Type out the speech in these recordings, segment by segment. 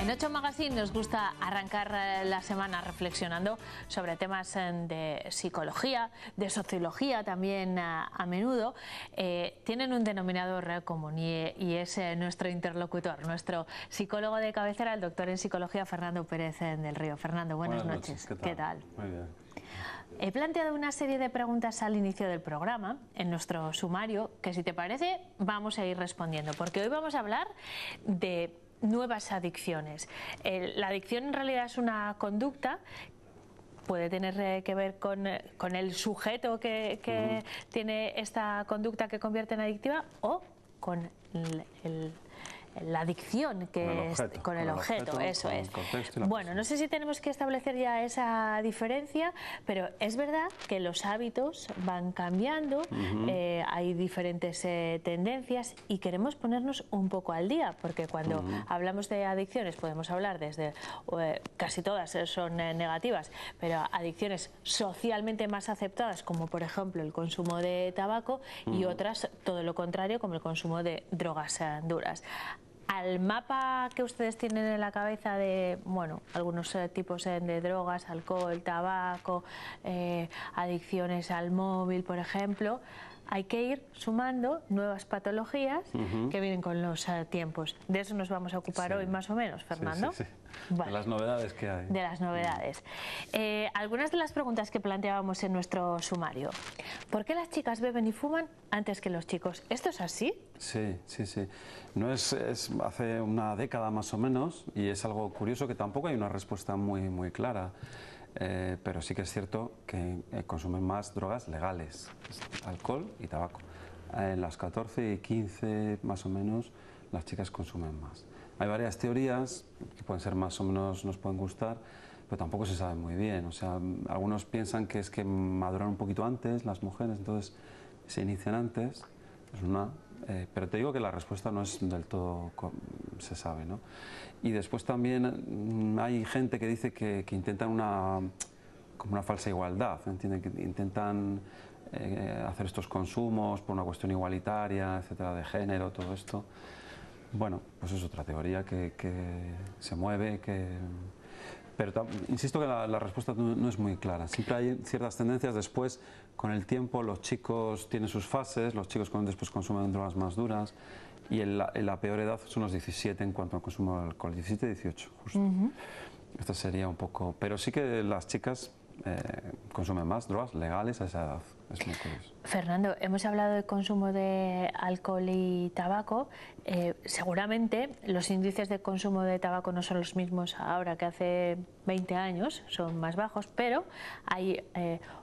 En 8 Magazine nos gusta arrancar la semana reflexionando sobre temas de psicología, de sociología también a menudo. Tienen un denominador común y es nuestro interlocutor, nuestro psicólogo de cabecera, el doctor en psicología Fernando Pérez del Río. Fernando, buenas noches. ¿Qué tal? Muy bien. He planteado una serie de preguntas al inicio del programa, en nuestro sumario, que si te parece vamos a ir respondiendo, porque hoy vamos a hablar de nuevas adicciones. La adicción en realidad es una conducta, puede tener que ver con el sujeto que tiene esta conducta que convierte en adictiva o con la adicción que es con el objeto, eso es. Bueno, no sé si tenemos que establecer ya esa diferencia, pero es verdad que los hábitos van cambiando, hay diferentes tendencias y queremos ponernos un poco al día, porque cuando hablamos de adicciones podemos hablar desde, casi todas son negativas, pero adicciones socialmente más aceptadas, como por ejemplo el consumo de tabaco, y otras todo lo contrario, como el consumo de drogas duras. Al mapa que ustedes tienen en la cabeza de, bueno, algunos tipos de drogas, alcohol, tabaco, adicciones al móvil, por ejemplo, hay que ir sumando nuevas patologías que vienen con los tiempos. De eso nos vamos a ocupar hoy más o menos, Fernando. Sí. Vale. De las novedades que hay. De las novedades. Algunas de las preguntas que planteábamos en nuestro sumario. ¿Por qué las chicas beben y fuman antes que los chicos? ¿Esto es así? Sí. No es hace una década más o menos, y es algo curioso que tampoco hay una respuesta muy clara. Pero sí que es cierto que consumen más drogas legales, alcohol y tabaco. En las 14 y 15 más o menos las chicas consumen más. Hay varias teorías que pueden ser más o menos, nos pueden gustar, pero tampoco se sabe muy bien. O sea, algunos piensan que es que maduran un poquito antes las mujeres, entonces se inician antes, es una. Pero te digo que la respuesta no es del todo se sabe, ¿no? Y después también hay gente que dice que intentan como una falsa igualdad, ¿entiendes? Que intentan hacer estos consumos por una cuestión igualitaria, etcétera, de género, todo esto. Bueno, pues es otra teoría que se mueve, pero insisto que la respuesta no es muy clara. Siempre hay ciertas tendencias. Después, con el tiempo, los chicos tienen sus fases, los chicos después consumen drogas más duras, y en la peor edad son los 17 en cuanto al consumo de alcohol, 17 y 18, justo. Esto sería un poco. Pero sí que las chicas consumen más drogas legales a esa edad. Es muy curioso. Fernando, hemos hablado de consumo de alcohol y tabaco. Seguramente los índices de consumo de tabaco no son los mismos ahora que hace 20 años, son más bajos, pero hay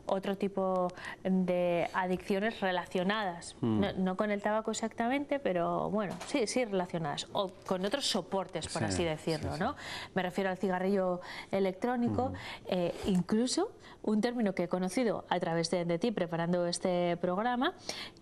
otro tipo de adicciones relacionadas, no con el tabaco exactamente, pero bueno, sí relacionadas, o con otros soportes, por así decirlo, ¿no? Me refiero al cigarrillo electrónico, incluso un término que he conocido a través de ti preparando este programa,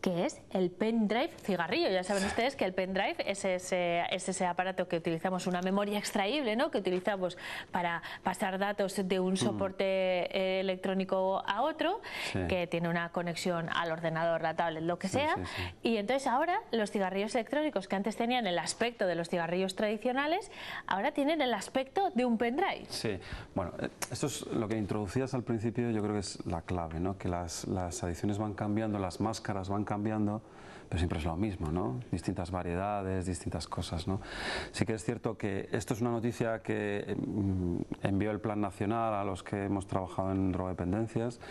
que es el pendrive cigarrillo. Ya saben ustedes que el pendrive es ese aparato que utilizamos, una memoria extraíble, ¿no?, que utilizamos para pasar datos de un soporte electrónico a otro, que tiene una conexión al ordenador, la tablet, lo que sea. Y entonces ahora los cigarrillos electrónicos, que antes tenían el aspecto de los cigarrillos tradicionales, ahora tienen el aspecto de un pendrive. Sí, bueno, esto es lo que introducías al principio, yo creo que es la clave, ¿no? Que las adicciones van cambiando, las máscaras van cambiando, pero siempre es lo mismo, ¿no? Distintas variedades, distintas cosas, ¿no? Sí que es cierto que esto es una noticia que envió el Plan Nacional a los que hemos trabajado en drogodependencias,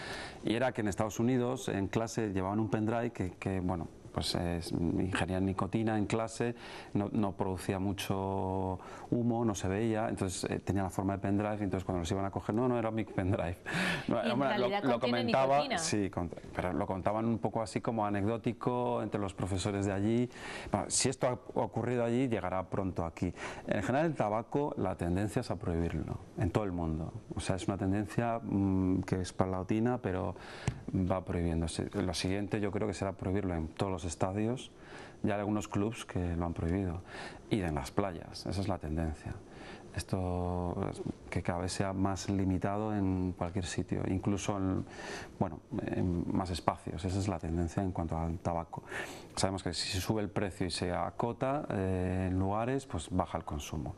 y era que en Estados Unidos en clase llevaban un pendrive que bueno, pues ingerían nicotina en clase, no producía mucho humo, no se veía, entonces tenía la forma de pendrive, y entonces cuando los iban a coger, no era mi pendrive. Lo comentaba, nicotina. Sí, pero lo contaban un poco así como anecdótico entre los profesores de allí. Bueno, si esto ha ocurrido allí, llegará pronto aquí. En general, el tabaco, la tendencia es a prohibirlo en todo el mundo. O sea, es una tendencia que es paulatina, pero va prohibiéndose. Lo siguiente yo creo que será prohibirlo en todos los estadios, Ya hay algunos clubs que lo han prohibido. Y en las playas, esa es la tendencia. Esto que cada vez sea más limitado en cualquier sitio, incluso en más espacios. Esa es la tendencia en cuanto al tabaco. Sabemos que si se sube el precio y se acota en lugares, pues baja el consumo.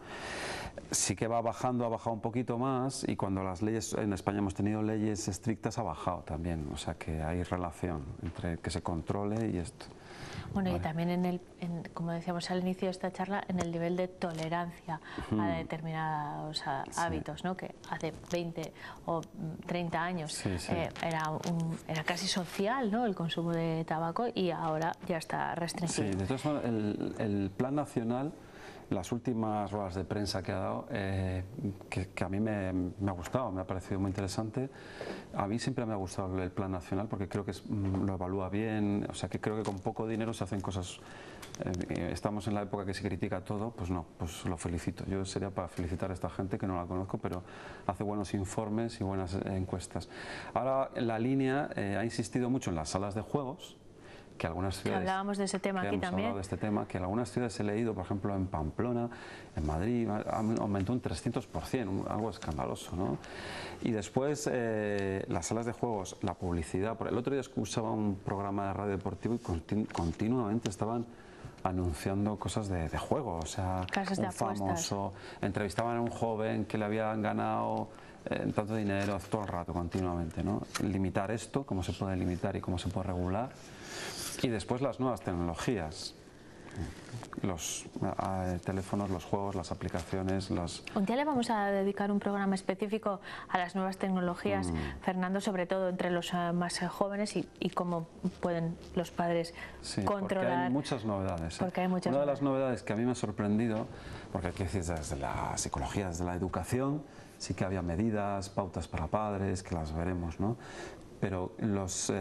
Sí que va bajando, ha bajado un poquito más, y cuando las leyes, en España hemos tenido leyes estrictas, ha bajado también. O sea que hay relación entre que se controle y esto. Bueno, y también como decíamos al inicio de esta charla, en el nivel de tolerancia a determinados hábitos, ¿no? Que hace 20 o 30 años era casi social, ¿no? El consumo de tabaco, y ahora ya está restringido. Sí, de todas formas, el Plan Nacional, las últimas ruedas de prensa que ha dado, que a mí me ha gustado, me ha parecido muy interesante. A mí siempre me ha gustado el Plan Nacional porque creo que lo evalúa bien, o sea que creo que con poco dinero se hacen cosas. Estamos en la época que se critica todo, pues no, pues lo felicito. Yo sería para felicitar a esta gente, que no la conozco, pero hace buenos informes y buenas encuestas. Ahora la línea ha insistido mucho en las salas de juegos, que algunas ciudades, hablábamos de ese tema aquí también. De este tema, que en algunas ciudades he leído, por ejemplo en Pamplona, en Madrid, aumentó un 300%, algo escandaloso, ¿no? Y después las salas de juegos, la publicidad. El otro día escuchaba un programa de radio deportivo y continuamente estaban anunciando cosas de juego, o sea, un famoso, entrevistaban a un joven que le habían ganado tanto dinero todo el rato, continuamente, ¿no? Limitar esto, cómo se puede limitar y cómo se puede regular. Y después las nuevas tecnologías, los teléfonos, los juegos, las aplicaciones. Un día le vamos a dedicar un programa específico a las nuevas tecnologías, Fernando, sobre todo entre los más jóvenes, y cómo pueden los padres controlar. Porque hay muchas novedades. Una de las novedades que a mí me ha sorprendido, porque hay que decir desde la psicología, desde la educación, sí que había medidas, pautas para padres, que las veremos, ¿no? Pero los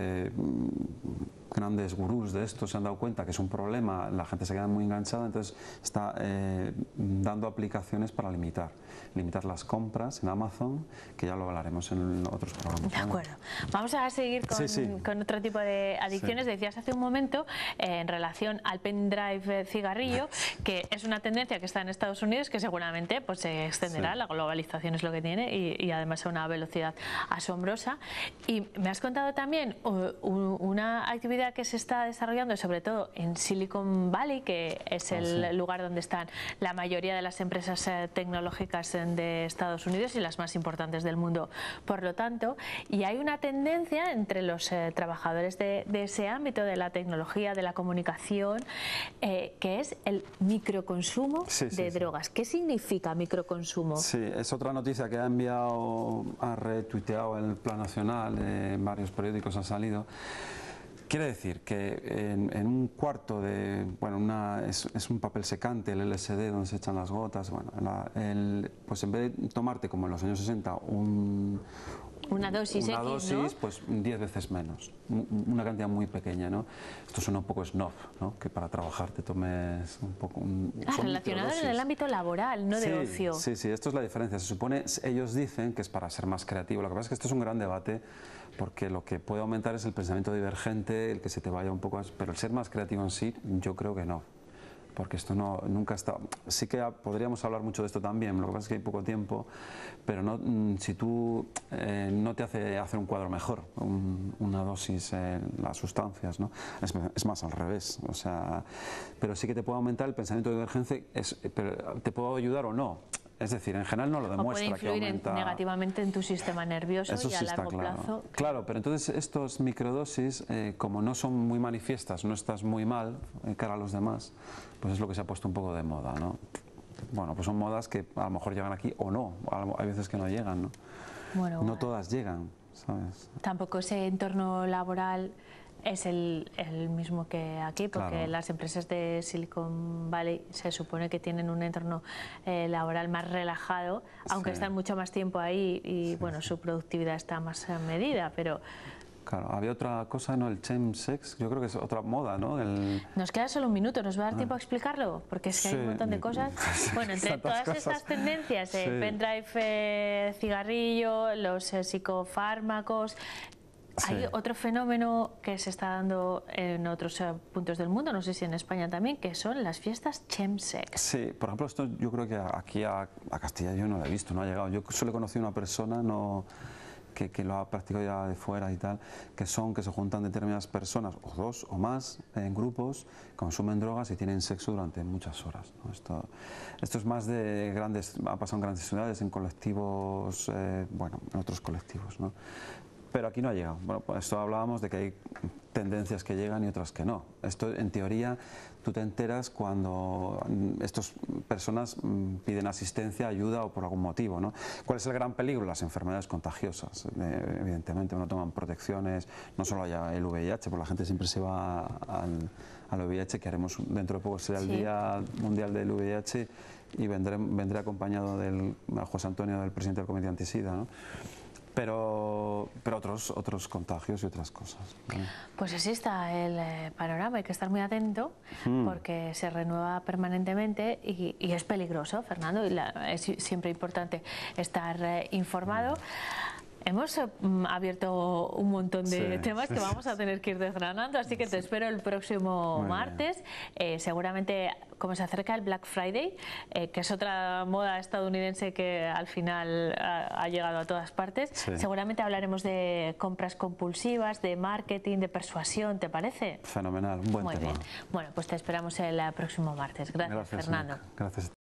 grandes gurús de esto se han dado cuenta que es un problema, la gente se queda muy enganchada, entonces está dando aplicaciones para limitar las compras en Amazon, que ya lo hablaremos en otros programas. De acuerdo. Vamos a seguir con otro tipo de adicciones. Decías hace un momento, en relación al pendrive cigarrillo, que es una tendencia que está en Estados Unidos, que seguramente pues se extenderá, la globalización es lo que tiene, y además a una velocidad asombrosa. Y me has contado también una actividad que se está desarrollando sobre todo en Silicon Valley, que es el lugar donde están la mayoría de las empresas tecnológicas de Estados Unidos y las más importantes del mundo, por lo tanto, y hay una tendencia entre los trabajadores de ese ámbito de la tecnología, de la comunicación, que es el microconsumo de drogas. ¿Qué significa microconsumo? Sí, es otra noticia que ha retuiteado el Plan Nacional, en varios periódicos ha salido. Quiere decir que en un cuarto de, es un papel secante, el LSD, donde se echan las gotas, pues en vez de tomarte como en los años 60 una dosis, ¿no? Pues 10 veces menos, una cantidad muy pequeña, ¿no? Esto suena un poco snob, ¿no? Que para trabajar te tomes un poco... relacionado en el ámbito laboral, no de ocio. Sí, esto es la diferencia. Se supone, ellos dicen que es para ser más creativo. Lo que pasa es que esto es un gran debate, porque lo que puede aumentar es el pensamiento divergente, el que se te vaya un poco... Pero el ser más creativo en sí, yo creo que no. Porque esto nunca está... Sí que podríamos hablar mucho de esto también, lo que pasa es que hay poco tiempo, pero si tú no te hace hacer un cuadro mejor, una dosis, las sustancias, ¿no? Es más al revés, o sea, pero sí que te puede aumentar el pensamiento divergente, pero te puede ayudar o no. Es decir, en general no lo demuestra. O puede influir negativamente en tu sistema nervioso. Eso y a largo plazo. Claro, pero entonces estos microdosis, como no son muy manifiestas, no estás muy mal cara a los demás, pues es lo que se ha puesto un poco de moda, ¿no? Bueno, pues son modas que a lo mejor llegan aquí o no, hay veces que no llegan, ¿no? Bueno, no todas llegan, ¿sabes? Tampoco ese entorno laboral es el mismo que aquí, porque las empresas de Silicon Valley se supone que tienen un entorno laboral más relajado, aunque están mucho más tiempo ahí y bueno, su productividad está más medida, pero... Claro, había otra cosa, ¿no? El chemsex, yo creo que es otra moda, ¿no? Nos queda solo un minuto, ¿nos va a dar tiempo a explicarlo? Porque es que hay un montón de cosas. Bueno, entre todas estas tendencias, el pendrive cigarrillo, los psicofármacos, Hay otro fenómeno que se está dando en otros puntos del mundo, no sé si en España también, que son las fiestas chemsex. Sí, por ejemplo, esto yo creo que aquí a Castilla yo no lo he visto, no ha llegado. Yo solo he conocido una persona que lo ha practicado ya de fuera y tal, que se juntan determinadas personas, o dos o más, en grupos, consumen drogas y tienen sexo durante muchas horas, ¿no? Esto es más de grandes, ha pasado en grandes ciudades, en colectivos, bueno, en otros colectivos, ¿no? Pero aquí no ha llegado. Bueno, pues esto hablábamos de que hay tendencias que llegan y otras que no. Esto, en teoría, tú te enteras cuando estas personas piden asistencia, ayuda o por algún motivo, ¿no? ¿Cuál es el gran peligro? Las enfermedades contagiosas. Evidentemente, no toman protecciones, no solo haya el VIH, porque la gente siempre se va al VIH, que haremos dentro de poco, será el Día Mundial del VIH, y vendré acompañado del José Antonio, del presidente del Comité Antisida, ¿no? Pero otros contagios y otras cosas, ¿no? Pues así está el panorama, hay que estar muy atento porque se renueva permanentemente y es peligroso, Fernando, y es siempre importante estar informado. Hemos abierto un montón de temas que vamos a tener que ir desgranando, así que te espero el próximo martes. Seguramente, como se acerca el Black Friday, que es otra moda estadounidense que al final ha llegado a todas partes, seguramente hablaremos de compras compulsivas, de marketing, de persuasión, ¿te parece? Fenomenal, un buen tema. Muy bien. Bueno, pues te esperamos el próximo martes. Gracias, Fernando. Gracias.